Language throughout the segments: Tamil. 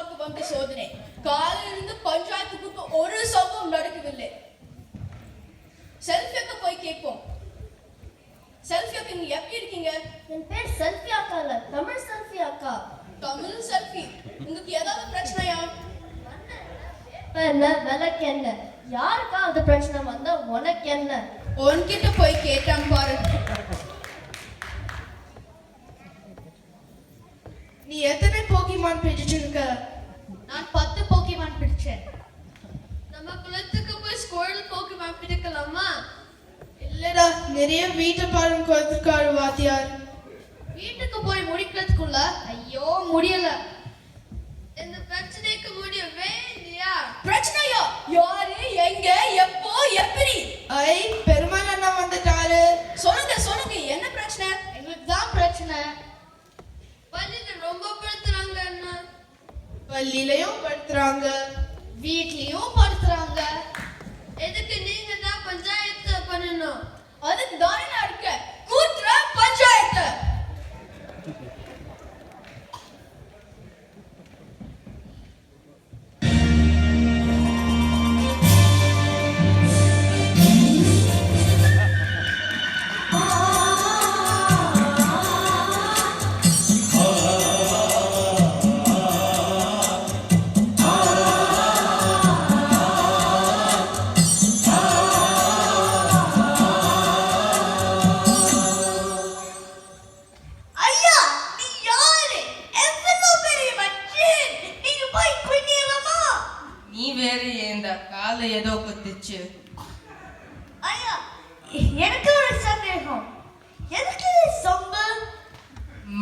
தாலுகாவுக்கு வந்த சோதனை. காலையிலிருந்து பஞ்சாயத்துக்கு ஒரு சம்பவம் நடக்கவில்லை. செல்ஃபியாக்க போய் கேட்போம். செல்ஃபியாக்க நீங்க எப்படி இருக்கீங்க? என் பேர் செல்ஃபி அக்கா இல்ல, தமிழ் செல்ஃபி அக்கா. தமிழ் செல்ஃபி. உங்களுக்கு ஏதாவது பிரச்சனையா? என்ன விலைக்கு என்ன? யாருக்காவது பிரச்சனை வந்தா உனக்கு என்ன? உன்கிட்ட போய் கேட்டான் பாரு. நீ எத்தனை போக்கிமான் பிடிச்சிருக்க? நான் 10 போக்கிமான் பிடிச்சேன். நம்ம குளத்துக்கு போய் ஸ்கூல் போக்கிமான் பிடிக்கலாமா? இல்லடா, நிறைய வீட்டை பாடம் கொடுத்துருக்காரு வாத்தியார். வீட்டுக்கு போய் முடிக்கிறதுக்குள்ள ஐயோ முடியல. இந்த பிரச்சனைக்கு முடியவே இல்லையா? பிரச்சனையா? யாரு, எங்க, எப்போ, எப்படி? ஐ, பெருமாள் அண்ணா வந்துட்டாரு. சொல்லுங்க சொல்லுங்க, என்ன பிரச்சனை? எங்களுக்கு தான் பிரச்சனை. பள்ளியில ரொம்ப படுத்துறாங்க அண்ணா. பள்ளியிலையும் படுத்துறாங்க, வீட்லயும் படுத்துறாங்க. எதுக்கு நீங்க தான் பஞ்சாயத்து பண்ணணும்? அதுக்கு தானே நான் இருக்கேன். கூட்டுற பஞ்சாயத்து. ஏதோ குத்துச்சு. ஐயா, எனக்கு ஒரு சந்தேகம். எதுக்கு சொம்பு?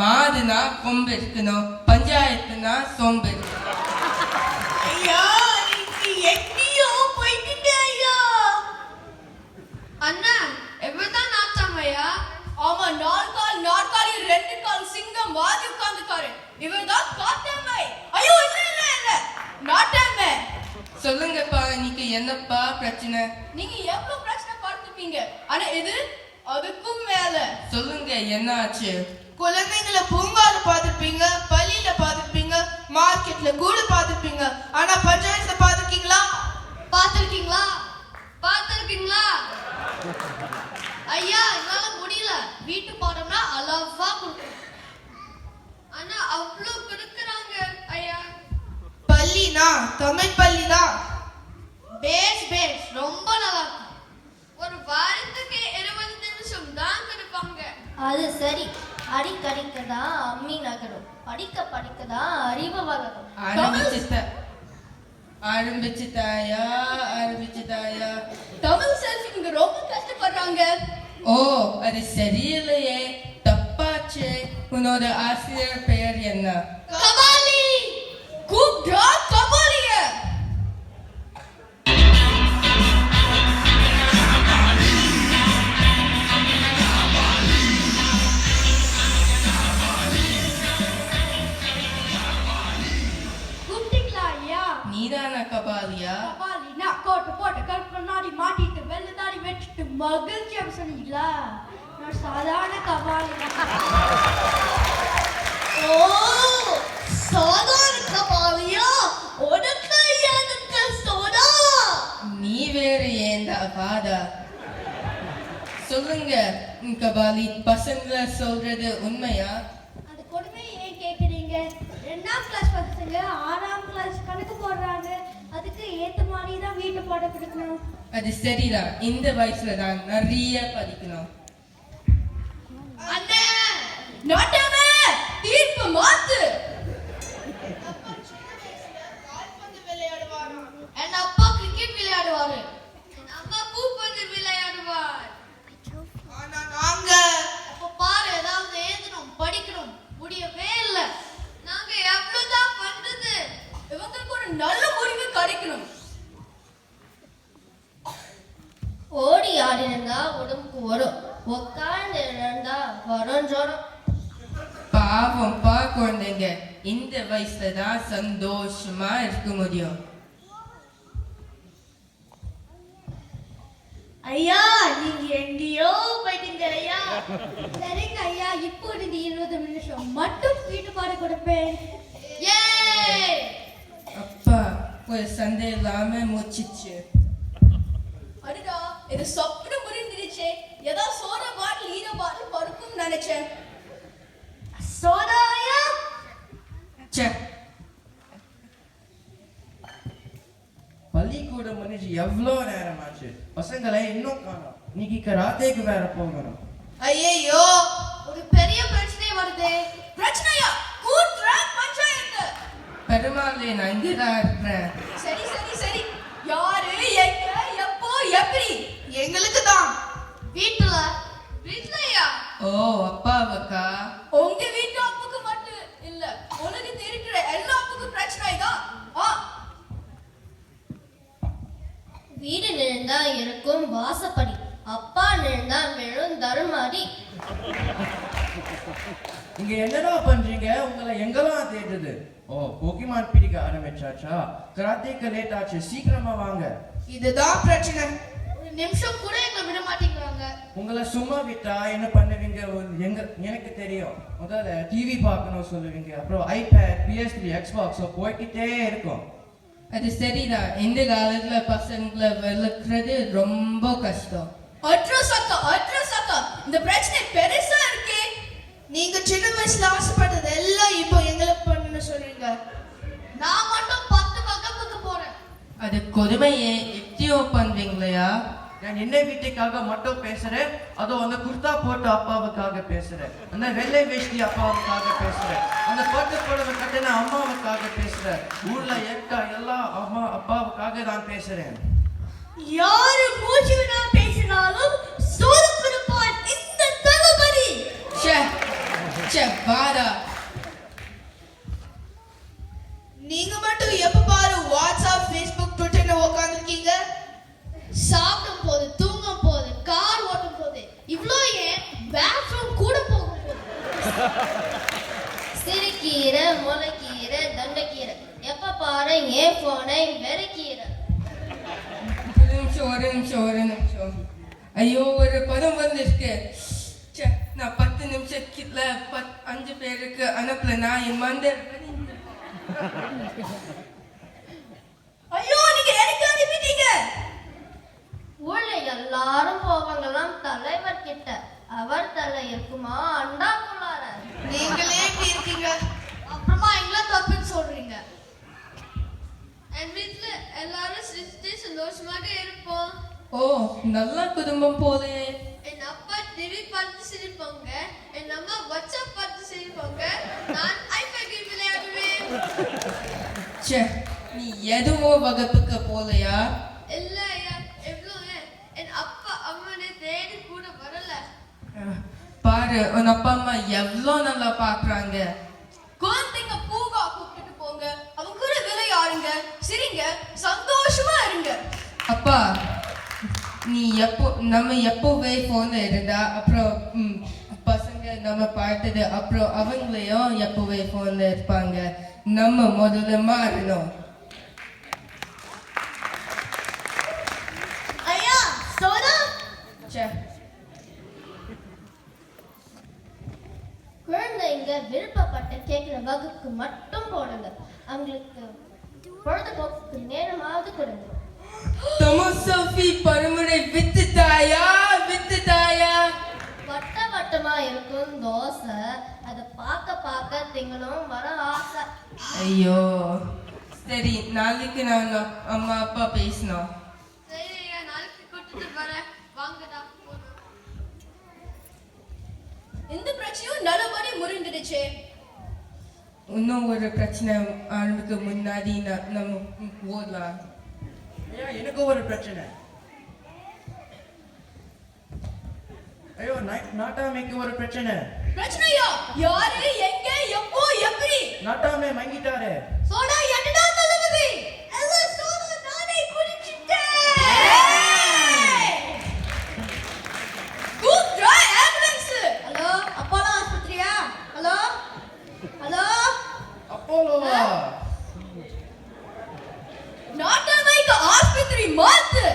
மாடுனா கொம்பு இருக்கணும், பஞ்சாயத்துனா சொம்பு இருக்கணும். ஐயா, நீ எங்கேயோ போயிட்டீங்க ஐயா. அண்ணா எப்பதான் நாட்டாமையா? ஆமா, நாற்காலி 2 கால் சிங்கம் வாதி உட்கார்ந்துக்காரு. இவர்தான் காட்டாமை. ஐயோ இல்ல இல்ல இல்ல, நாட்டாமை. சொல்லுங்கப்பா, இன்னைக்கு என்னப்பா பிரச்சனை? நீங்க எவ்வளவு பிரச்சனை பார்த்துப்பீங்க, ஆனா இது அதுக்கும் மேல. சொல்லுங்க, என்ன ஆச்சு? குழந்தைங்களை பூங்கால பாத்துருப்பீங்க, பள்ளியில பாத்துருப்பீங்க, மார்க்கெட்ல கூட பாத்துருப்பீங்க, ஆனா பஞ்சாயத்துல பாத்துருக்கீங்களா? பாத்திருக்கீங்களா? பாத்திருக்கீங்களா? ஐயா, என்னால முடியல. வீட்டு பாடம்னா அளவா கொடுக்கணும். ஆனா அவ்வளவு கொடுக்கறாங்க ஐயா. பள்ளினா தமிழ் பள்ளிதான். பேஸ் பேஸ் ரொம்ப நல்லா இருக்கு. ஒரு வாரத்துக்கு 20 நிமிஷம் தான் கொடுப்பாங்க. அது சரி. அடிக்கடிக்கதான் அம்மி நகரும், படிக்க படிக்கதான் அறிவு வளரும். ஆரம்பிச்சுட்டாயா? தமிழ் செல்ஃபிங்க ரொம்ப கஷ்டப்படுறாங்க. ஓ, அது சரியில்லையே, தப்பாச்சு. உன்னோட ஆசிரியர் பெயர் என்ன? கபாலி. கூப்டா கபாலிய. கூப்பிட்டீங்களா ஐயா? நீதானா கபாலியா? கபாலினா கோட்டு போட்டு கருப்பு கண்ணாடி மாட்டிட்டு வெள்ளதாடி வெட்டிட்டு மகிழ்ச்சியா சொன்னீங்களா? நான் சாதாரண கபாலி. ஓ, சாதாரண கபாலியா? உனக்கு எனக்கு சோடா. நீ வேற ஏண்டா வாடா. சொல்லுங்க கபாலி, பசங்க சொல்றது உண்மையா? அது கொடுமையை ஏன் கேக்குறீங்க? 2ஆம் கிளாஸ் பசங்க 6ஆம் கிளாஸ் கணக்கு போடுறாங்க. அதுக்கு ஏத்த மாதிரி தான் வீட்டு பாடம் கொடுக்கணும். அது சரிதான், இந்த வயசுல தான் நிறைய படிக்கணும். அண்ணே, நாட்டாமை தீர்ப்பு மாத்து. என் அப்பா கிரிக்கெட் விளையாடுவாரு. என் அம்மா பூப்பந்து விளையாடுவார். ஆனா நாங்க அப்ப பாரு, ஏதாவது எழுதணும் படிக்கணும், முடியவே இல்லை. நாங்க எவ்வளவுதான் பண்றது? இவங்களுக்கு ஒரு நல்ல முடிவு கிடைக்கணும். ஓடி ஆடினா உடம்புக்கு வரும், உட்கார்ந்து இருந்தா வரும் ஜோரம். பாவம் பா குழந்தைங்க, இந்த வயசுல தான் சந்தோஷமா இருக்க முடியும். ஐயா, நீங்க எங்கேயோ போயிட்டீங்க ஐயா. சரிங்க ஐயா, இப்போ 20 நிமிஷம் மட்டும் வீட்டு பாடம் கொடுப்பேன். ஏய், சண்டை இல்லாம முடிச்சிச்சு. அடடா இது சொப்பன முடிஞ்சிருச்சே. ஏதோ சோடா பாட்டில் ஈர பாட்டில் பருப்பும் நினைச்சேன். சோடாயா? ச்சே, பள்ளிக்கூடம் முடிஞ்சு எவ்வளோ நேரம் ஆச்சு, பசங்களை இன்னும் காணோம். இன்னைக்கு கராத்தேக்கு வேற போகணும். ஐயையோ, ஒரு பெரிய பிரச்சனை வருதே. பிரச்சனையா? கூட்டுற பஞ்சாயத்து. பெருமாளே நான் இங்கதான் இருக்கிறேன். சரி சரி சரி, யாரு எங்க எப்போ எப்படி? எங்களுக்கு தான். வீட்டுல வீட்லயா? ஓ அப்பாவுக்கா? உங்க வீட்டு அப்புக்கு மட்டும் இல்ல, உனக்கு இருக்கிற எல்லா அப்புக்கும் பிரச்சனை தான். வீடு நிழந்தா இருக்கும் வாசப்படி, அப்பா நிழந்தா விழும் தருமாடி. இங்க என்னடா பண்றீங்க? உங்களை எங்கெல்லாம் தேடுறது? ஓ, போக்கிமான் பிடிக்க ஆரம்பிச்சாச்சா? கராத்தேக்கு லேட் ஆச்சு, சீக்கிரமா வாங்க. இதுதான் பிரச்சனை. ஒரு நிமிஷம் கூட எங்களை விட மாட்டேங்கிறாங்க. உங்களை சும்மா விட்டா என்ன பண்ணுவீங்க? எனக்கு தெரியும். முதல்ல டிவி பார்க்கணும் சொல்லுவீங்க, அப்புறம் ஐபேட், PS3, எக்ஸ்பாக்ஸ் போய்கிட்டே இருக்கும். அது சரிதான். இந்த காலத்துல பசங்களை வளர்க்கறது ரொம்ப கஷ்டம். அட்ரஸக்கா இந்த பிரச்சனை பெருசா இருக்கே. நீங்க சின்ன வயசுல ஆசைப்பட்டது எல்லாம் இப்போ எங்களுக்கு பண்ணணும்னு சொல்றீங்க. நான் மட்டும் 10 வகுப்புக்கு போறேன். அது கொடுமையே. எப்படியோ பண்றீங்களா? நான் என்ன வீட்டுக்காக மட்டும் பேசுறேன், அதோ அந்த குர்தா போட்ட அப்பாவுக்காக பேசுறேன், அந்த வெள்ளை வேஷ்டி அப்பாவுக்காக பேசுறேன், அந்த பட்டு புடவை கட்டின அம்மாவுக்காக பேசுறேன், ஊர்ல ஏற்கா எல்லா அம்மா அப்பாவுக்காக நான் பேசுறேன். யாரு மூச்சு வினா பேசினாலும் சோதப்பிருப்பான் இந்த தளபதி. ச்சே ச்சே, வாடா. நீங்க மட்டும் எப்ப பாரு வாட்ஸ்அப், ஃபேஸ்புக், ட்விட்டர்னு உட்காந்துருக்கீங்க. சாப்பிடும் போது, தூங்கும் போது, கார் ஓட்டும் போது, இவ்ளோ ஏன் பாத்ரூம் கூட போகும் போது. சிறுகீரை, முளைக்கீரை, தண்டைக்கீரை, எப்ப பாரு ஏன் போனை வெறுக்கீரை. ஒரு நிமிஷம். ஐயோ, ஒரு பதம் வந்துருக்கு. ச்சே, நான் 10 நிமிஷத்துல 5 பேருக்கு அனுப்பலனா என் மண்டல். ஐயோ, நீங்க எனக்கு அனுப்பிட்டீங்க. ஊர்ல எல்லாரும் போவாங்களாம் தலைவர் கிட்ட. அவர் தலை இருக்குமா அண்டாக்குள்ளார. நீங்களே இப்படி இருக்கீங்க. அப்புறமா எங்களை தப்புன்னு சொல்றீங்க. என் வீட்டுல எல்லாரும் சிரிச்சுட்டு சந்தோஷமாக இருப்போம். ஓ, நல்ல குடும்பம் போலே. என் அப்பா டிவி பார்த்து சிரிப்பாங்க, என் அம்மா வாட்ஸ்அப் பார்த்து சிரிப்பாங்க, நான் ஐபேட் கேம் விளையாடுவேன். ச்சே, நீ எதுவோ வகுப்புக்கு போலையா? இல்ல ஐயா, எவ்வளவு என் அப்பா அம்மனை தேடி கூட வரல. பாரு, உன் அப்பா அம்மா எவ்வளோ நல்லா பாக்குறாங்க. குழந்தைங்க பூங்கா கூப்பிட்டு போங்க, அவங்க கூட விளையாடுங்க, சிரிங்க, சந்தோஷமா இருங்க. அப்பா, நம்ம எப்போவே போன்ல இருந்தா அப்புறம் பசங்க நம்ம பார்த்தது அப்புறம் அவங்களையும் எப்போவே போன்ல இருப்பாங்க. நம்ம முதல்ல மாறணும். ஐயா சோதா. ச்சே, குழந்தைங்க விருப்பப்பட்ட கேட்கிற வகுப்புக்கு மட்டும் போடுங்க. அவங்களுக்கு பொழுதுபோக்கு நேரமாவது கொடுங்க. செல்ஃபி பருமுறை வித்துட்டாயா? வட்ட வட்டமா இருக்கும் தோசை, அதை பார்க்க திங்கணும் வர ஆசை. ஐயோ, சரி, நாளைக்கு நான் அம்மா அப்பா பேசணும். சரி ஐயா, நாளைக்கு கூட்டிட்டு வரேன். வாங்கடா போலாம். இந்த பிரச்சனையும் நல்லபடி முடிஞ்சிடுச்சே. இன்னும் ஒரு பிரச்சனை ஆரம்பிக்க முன்னாடி நம்ம ஓடலாம். ஐயா, எனக்கு ஒரு பிரச்சனை. ஐயோ, நாட்டாமைக்கு ஒரு பிரச்சனை. பிரச்சனையா? யாரு எங்க எப்போ எப்படி? நாட்டாமை மங்கிட்டாரு. சோடா என்னடா தளபதி? எல்லாம் சோதா நானே குடிச்சிட்டேன். கூப்பிடுறா ஆம்புலன்ஸ். ஹலோ, அப்போலோ ஆஸ்பத்திரியா? ஹலோ அப்போலோவா? நாட்டாமைக்கு ஆஸ்பத்திரி மாத்து.